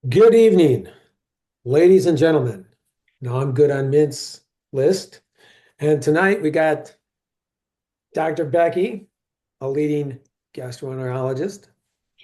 Good evening, ladies and gentlemen. Now I'm good on Mint's list. And tonight we got Dr. Becky, a leading gastroenterologist.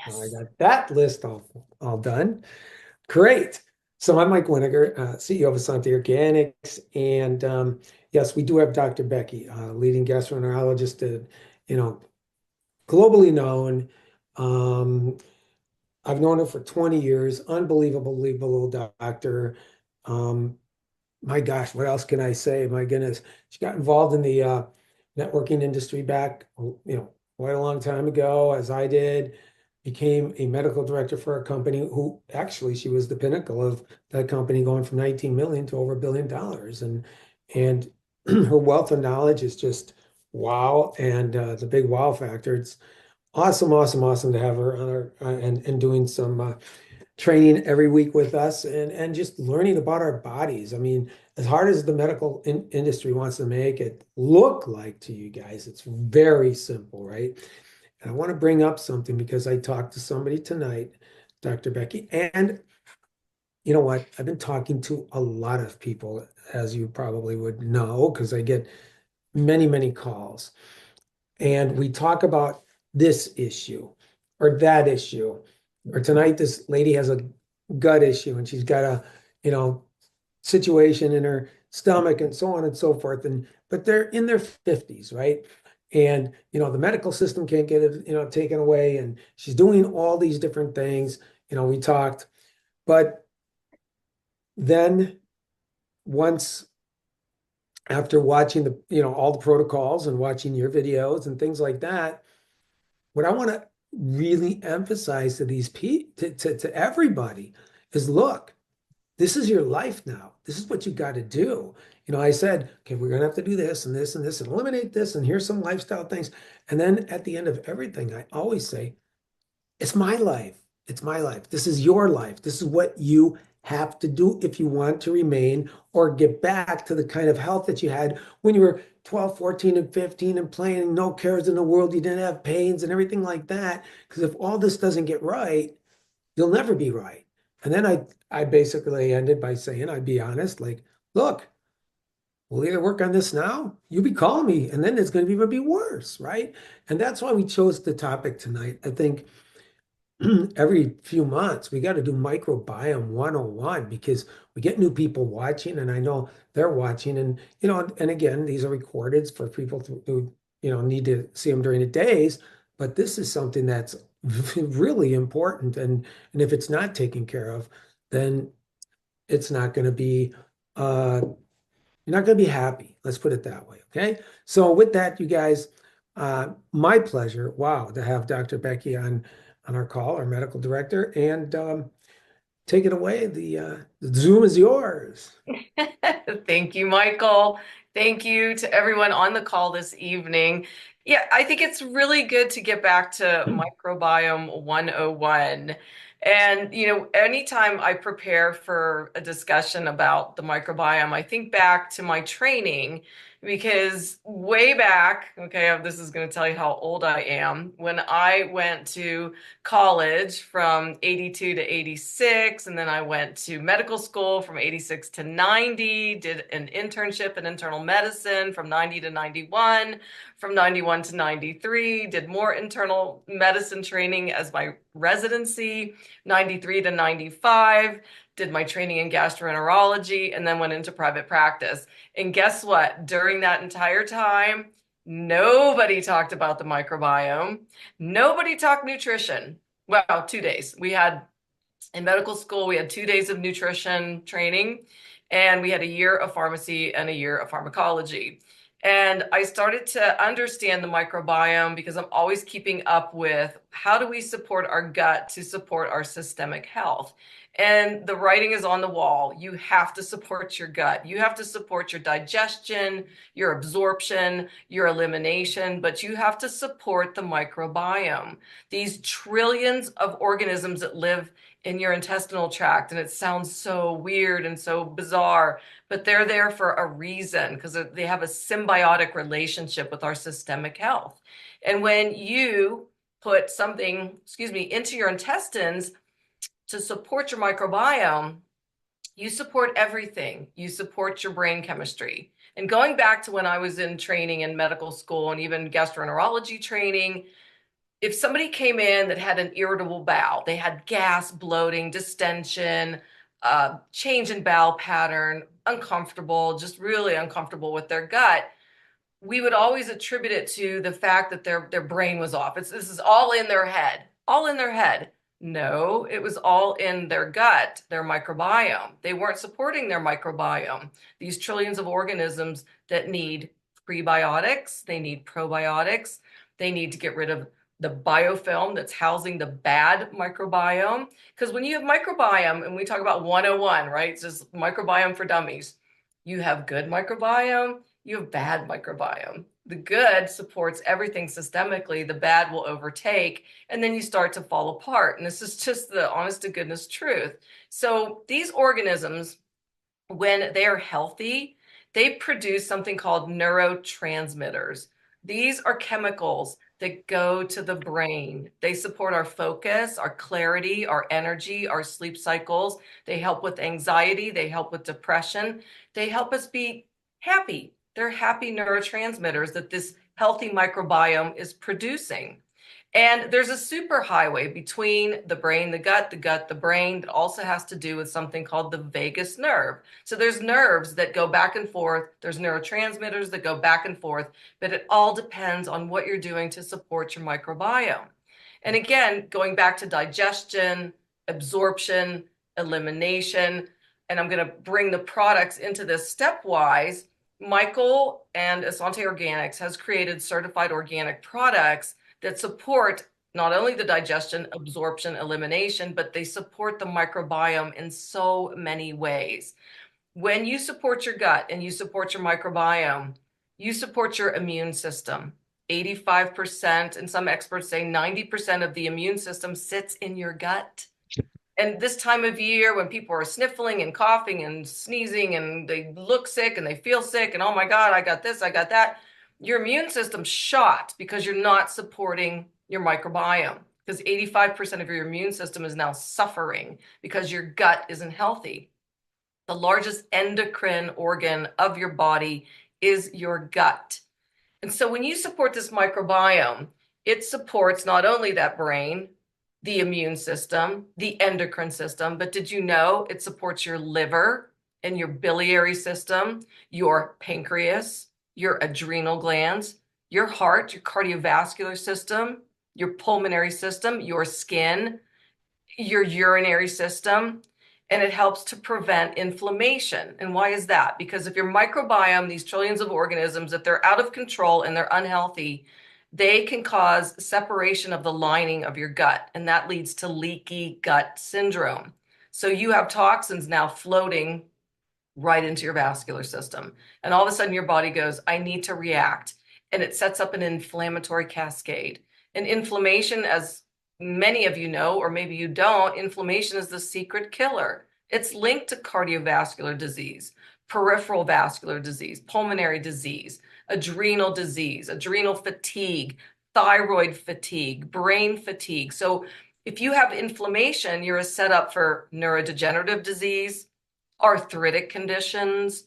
Now I Yes. got that list all done. Great. So I'm Mike Winiger, CEO of Essante Organics. And yes, we do have Dr. Becky, leading gastroenterologist, you know, globally known. Um, I've known her for 20 years. Unbelievable doctor. Um, my gosh, what else can I say? My goodness, she got involved in the networking industry back, quite a long time ago, as I did. Became a medical director for a company who actually she was the pinnacle of that company, going from 19 million to over $1 billion. And her wealth of knowledge is just wow. And the big wow factor. It's awesome to have her on our and doing some training every week with us and just learning about our bodies. I mean, as hard as the medical industry wants to make it look like to you guys, it's very simple, right? And I want to bring up something because I talked to somebody tonight, Dr. Becky, and you know what? I've been talking to a lot of people, as you probably would know, because I get many calls. And we talk about this issue or that issue. Or tonight, this lady has a gut issue and she's got a, you know, situation in her stomach and so on and so forth. And but they're in their 50s, right? And the medical system can't get it, taken away. And she's doing all these different things. We talked, but then once after watching all the protocols and watching your videos and things like that, what I want to really emphasize to these people, to everybody is look, this is your life now. This is what you got to do. I said, okay, we're going to have to do this and this and this and eliminate this. And here's some lifestyle things. And then at the end of everything, I always say, it's my life. It's my life. This is your life. This is what you have to do if you want to remain or get back to the kind of health that you had when you were 12, 14, and 15 and playing, no cares in the world. You didn't have pains and everything like that. Because if all this doesn't get right, you'll never be right. And then I basically ended by saying, I'd be honest, like, look, we'll either work on this now, you be calling me, and then it's going to even be worse, right? And that's why we chose the topic tonight. I think every few months we got to do microbiome 101 because we get new people watching, and I know they're watching. And and again, these are recorded for people who need to see them during the days, but this is something that's really important. And if it's not taken care of, then it's not going to be you're not going to be happy. Let's put it that way. Okay. So with that, you guys, my pleasure. Wow, to have Dr. Becky on our call, our medical director, and take it away. The Zoom is yours. Thank you, Michael. Thank you to everyone on the call this evening. Yeah, I think it's really good to get back to Microbiome 101. And, anytime I prepare for a discussion about the microbiome, I think back to my training because way back, okay, this is going to tell you how old I am, when I went to college from 82 to 86, and then I went to medical school from 86 to 90, did an internship in internal medicine from 90 to 91, from 91 to 93, did more internal medicine training as my residency, 93 to 95, did my training in gastroenterology, and then went into private practice. And guess what? During that entire time, nobody talked about the microbiome. Nobody talked nutrition. Well, 2 days. We had in medical school, we had 2 days of nutrition training, and we had a year of pharmacy and a year of pharmacology. And I started to understand the microbiome because I'm always keeping up with how do we support our gut to support our systemic health. And the writing is on the wall. You have to support your gut. You have to support your digestion, your absorption, your elimination, but you have to support the microbiome. These trillions of organisms that live in your intestinal tract. And it sounds so weird and so bizarre, but they're there for a reason because they have a symbiotic relationship with our systemic health. And when you put something, into your intestines, to support your microbiome, you support everything. You support your brain chemistry. And going back to when I was in training in medical school and even gastroenterology training, if somebody came in that had an irritable bowel, they had gas, bloating, distension, change in bowel pattern, uncomfortable, just really uncomfortable with their gut, we would always attribute it to the fact that their brain was off. This is all in their head, all in their head. No, it was all in their gut, their microbiome. They weren't supporting their microbiome. These trillions of organisms that need prebiotics, they need probiotics, they need to get rid of the biofilm that's housing the bad microbiome. Because when you have microbiome, and we talk about 101, right? It's just microbiome for dummies. You have good microbiome, you have bad microbiome. The good supports everything systemically, the bad will overtake, and then you start to fall apart. And this is just the honest to goodness truth. So these organisms, when they're healthy, they produce something called neurotransmitters. These are chemicals that go to the brain. They support our focus, our clarity, our energy, our sleep cycles. They help with anxiety. They help with depression. They help us be happy. They're happy neurotransmitters that this healthy microbiome is producing. And there's a superhighway between the brain, the gut, the brain that also has to do with something called the vagus nerve. So there's nerves that go back and forth. There's neurotransmitters that go back and forth, but it all depends on what you're doing to support your microbiome. And again, going back to digestion, absorption, elimination, and I'm going to bring the products into this stepwise. Michael and Essante Organics has created certified organic products that support not only the digestion, absorption, elimination, but they support the microbiome in so many ways. When you support your gut and you support your microbiome, you support your immune system. 85%, and some experts say 90% of the immune system sits in your gut. And this time of year, when people are sniffling and coughing and sneezing and they look sick and they feel sick and oh my God, I got this, I got that, your immune system's shot because you're not supporting your microbiome. Because 85% of your immune system is now suffering because your gut isn't healthy. The largest endocrine organ of your body is your gut. And so when you support this microbiome, it supports not only that brain, the immune system, the endocrine system, but did you know it supports your liver and your biliary system, your pancreas, your adrenal glands, your heart, your cardiovascular system, your pulmonary system, your skin, your urinary system, and it helps to prevent inflammation. And why is that? Because if your microbiome, these trillions of organisms, if they're out of control and they're unhealthy, they can cause separation of the lining of your gut, and that leads to leaky gut syndrome. So you have toxins now floating right into your vascular system. And all of a sudden your body goes, I need to react. And it sets up an inflammatory cascade. And inflammation, as many of you know, or maybe you don't, inflammation is the secret killer. It's linked to cardiovascular disease, peripheral vascular disease, pulmonary disease, adrenal disease, adrenal fatigue, thyroid fatigue, brain fatigue. So if you have inflammation, you're set up for neurodegenerative disease, arthritic conditions,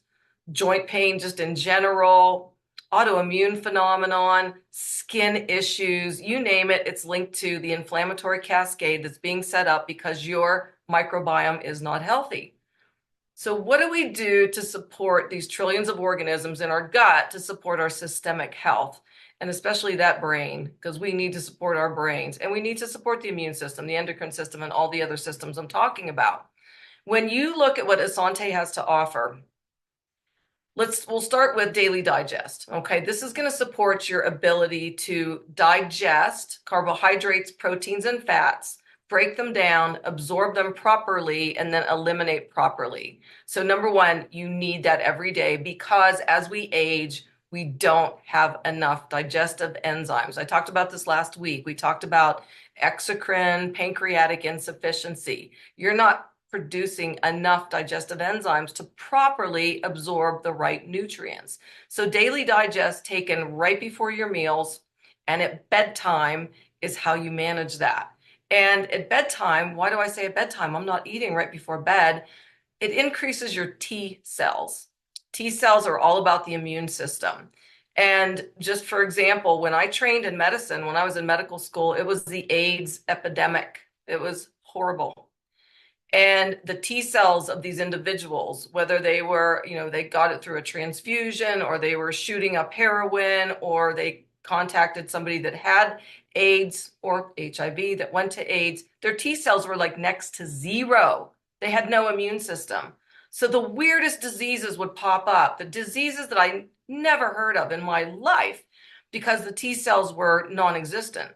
joint pain just in general, autoimmune phenomenon, skin issues, you name it, it's linked to the inflammatory cascade that's being set up because your microbiome is not healthy. So what do we do to support these trillions of organisms in our gut to support our systemic health? And especially that brain, because we need to support our brains and we need to support the immune system, the endocrine system, and all the other systems I'm talking about. When you look at what Essante has to offer, we'll start with Daily Digest. Okay, this is going to support your ability to digest carbohydrates, proteins, and fats, break them down, absorb them properly, and then eliminate properly. So number one, you need that every day because as we age, we don't have enough digestive enzymes. I talked about this last week. We talked about exocrine pancreatic insufficiency. You're not producing enough digestive enzymes to properly absorb the right nutrients. So Daily Digest taken right before your meals and at bedtime is how you manage that. And at bedtime, why do I say at bedtime? I'm not eating right before bed. It increases your T cells. T cells are all about the immune system. And just for example, when I trained in medicine, when I was in medical school, it was the AIDS epidemic. It was horrible. And the T cells of these individuals, whether they were, they got it through a transfusion or they were shooting up heroin or they contacted somebody that had AIDS or HIV that went to AIDS, their T cells were like next to zero. They had no immune system. So the weirdest diseases would pop up, the diseases that I never heard of in my life because the T cells were non-existent.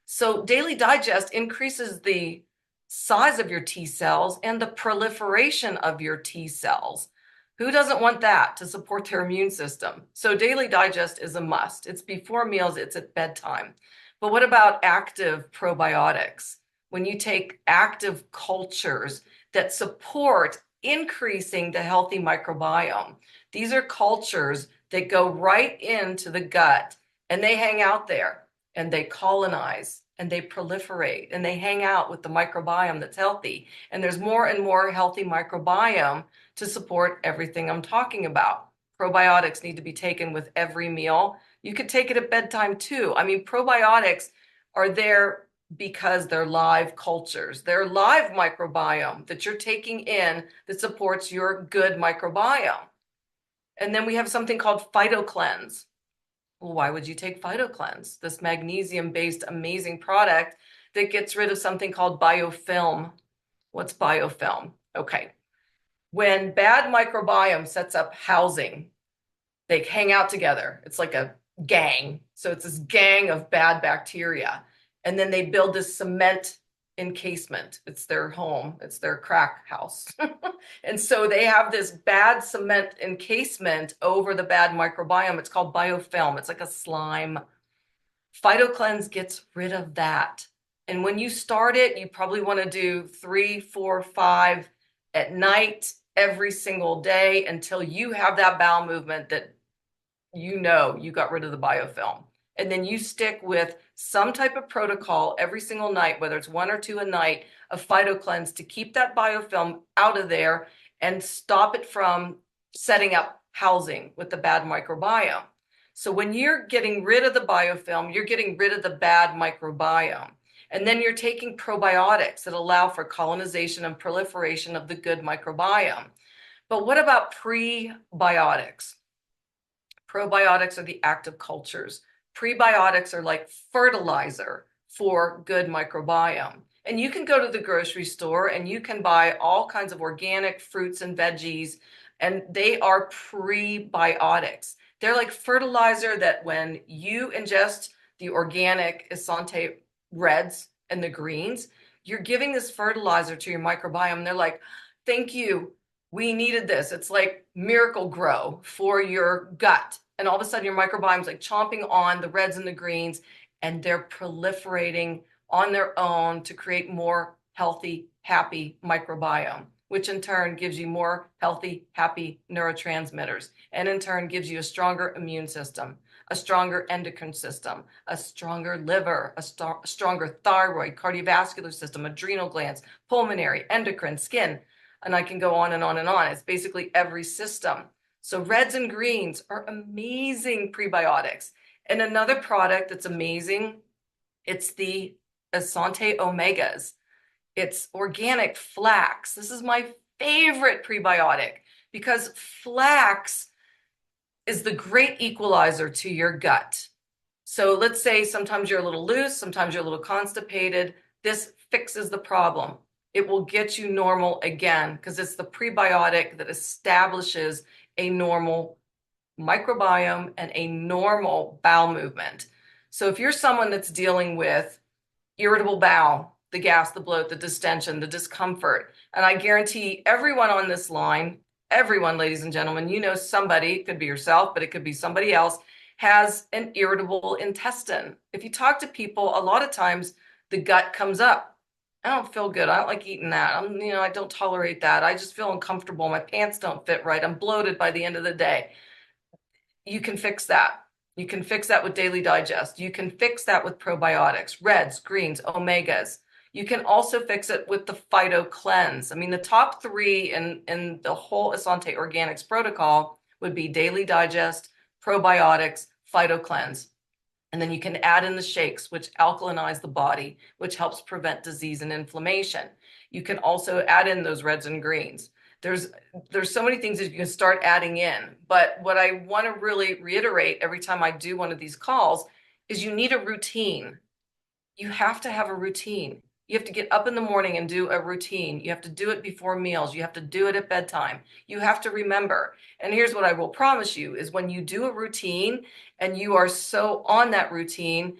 So daily digest increases the size of your T cells and the proliferation of your T cells. Who doesn't want that to support their immune system? So daily digest is a must. It's before meals, it's at bedtime. But what about active probiotics? When you take active cultures that support increasing the healthy microbiome, these are cultures that go right into the gut and they hang out there and they colonize and they proliferate and they hang out with the microbiome that's healthy. And there's more and more healthy microbiome to support everything I'm talking about. Probiotics need to be taken with every meal. You could take it at bedtime too. I mean, probiotics are there because they're live cultures. They're live microbiome that you're taking in that supports your good microbiome. And then we have something called Phyto Cleanse. Well, why would you take PhytoCleanse, this magnesium-based amazing product that gets rid of something called biofilm? What's biofilm? Okay. When bad microbiome sets up housing, they hang out together. It's like a gang. So it's this gang of bad bacteria. And then they build this cement encasement. It's their home. It's their crack house. And so they have this bad cement encasement over the bad microbiome. It's called biofilm. It's like a slime. PhytoCleanse gets rid of that. And when you start it, you probably want to do 3, 4, 5 at night every single day until you have that bowel movement that you got rid of the biofilm. And then you stick with some type of protocol every single night, whether it's 1 or 2 a night of PhytoCleanse to keep that biofilm out of there and stop it from setting up housing with the bad microbiome. So when you're getting rid of the biofilm, you're getting rid of the bad microbiome. And then you're taking probiotics that allow for colonization and proliferation of the good microbiome. But what about prebiotics? Probiotics are the active cultures. Prebiotics are like fertilizer for good microbiome. And you can go to the grocery store and you can buy all kinds of organic fruits and veggies, and they are prebiotics. They're like fertilizer that when you ingest the organic Essante reds and the greens, you're giving this fertilizer to your microbiome. They're like, thank you. We needed this. It's like miracle grow for your gut. And all of a sudden your microbiome's like chomping on the reds and the greens, and they're proliferating on their own to create more healthy, happy microbiome, which in turn gives you more healthy, happy neurotransmitters, and in turn gives you a stronger immune system, a stronger endocrine system, a stronger liver, a stronger thyroid, cardiovascular system, adrenal glands, pulmonary, endocrine, skin. And I can go on and on and on. It's basically every system. So reds and greens are amazing prebiotics. And another product that's amazing, it's the Essante Omegas. It's organic flax. This is my favorite prebiotic because flax is the great equalizer to your gut. So let's say sometimes you're a little loose, sometimes you're a little constipated. This fixes the problem. It will get you normal again because it's the prebiotic that establishes a normal microbiome and a normal bowel movement. So if you're someone that's dealing with irritable bowel, the gas, the bloat, the distension, the discomfort, and I guarantee everyone on this line, everyone, ladies and gentlemen, you know somebody, it could be yourself, but it could be somebody else, has an irritable intestine. If you talk to people, a lot of times the gut comes up. I don't feel good. I don't like eating that. I don't tolerate that. I just feel uncomfortable. My pants don't fit right. I'm bloated by the end of the day. You can fix that. You can fix that with Daily Digest. You can fix that with probiotics, reds, greens, omegas. You can also fix it with the Phyto Cleanse. I mean, the top three in the whole Essante Organics protocol would be Daily Digest, probiotics, Phyto Cleanse. And then you can add in the shakes, which alkalinize the body, which helps prevent disease and inflammation. You can also add in those reds and greens. There's so many things that you can start adding in. But what I want to really reiterate every time I do one of these calls is you need a routine. You have to have a routine. You have to get up in the morning and do a routine. You have to do it before meals. You have to do it at bedtime. You have to remember. And here's what I will promise you is when you do a routine and you are so on that routine,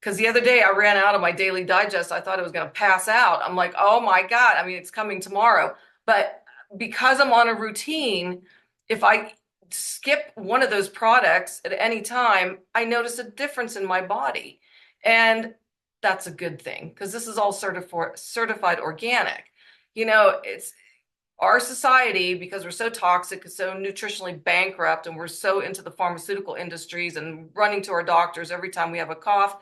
because the other day I ran out of my Daily Digest. I thought I was going to pass out. I'm like, oh my God. I mean, it's coming tomorrow. But because I'm on a routine, if I skip one of those products at any time, I notice a difference in my body. And that's a good thing because this is all certified organic. You know, it's our society, because we're so toxic, so nutritionally bankrupt, and we're so into the pharmaceutical industries and running to our doctors every time we have a cough.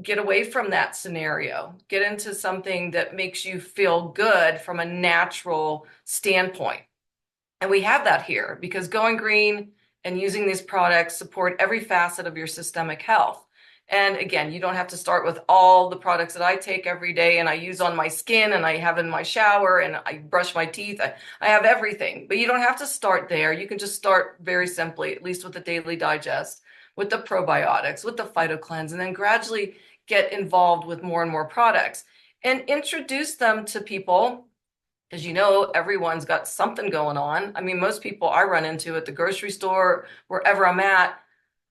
Get away from that scenario. Get into something that makes you feel good from a natural standpoint. And we have that here because going green and using these products support every facet of your systemic health. And again, you don't have to start with all the products that I take every day and I use on my skin and I have in my shower and I brush my teeth. I have everything, but you don't have to start there. You can just start very simply, at least with the Daily Digest, with the probiotics, with the Phyto Cleanse, and then gradually get involved with more and more products and introduce them to people. Because you know, everyone's got something going on. I mean, most people I run into at the grocery store, wherever I'm at,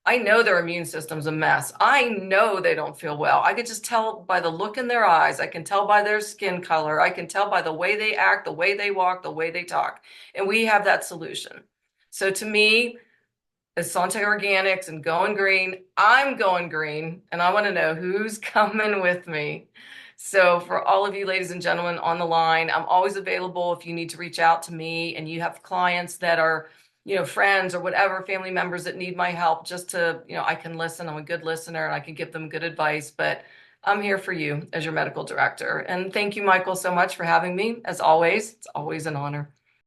I know their immune system's a mess. I know they don't feel well. I could just tell by the look in their eyes. I can tell by their skin color. I can tell by the way they act, the way they walk, the way they talk. And we have that solution. So to me, Essante Organics and going green, I'm going green, and I want to know who's coming with me. So for all of you ladies and gentlemen on the line, I'm always available if you need to reach out to me and you have clients that are, you know, friends or whatever, family members that need my help, just to, you know, I can listen. I'm a good listener and I can give them good advice, but I'm here for you as your medical director. And thank you, Michael, so much for having me. As always, it's always an honor.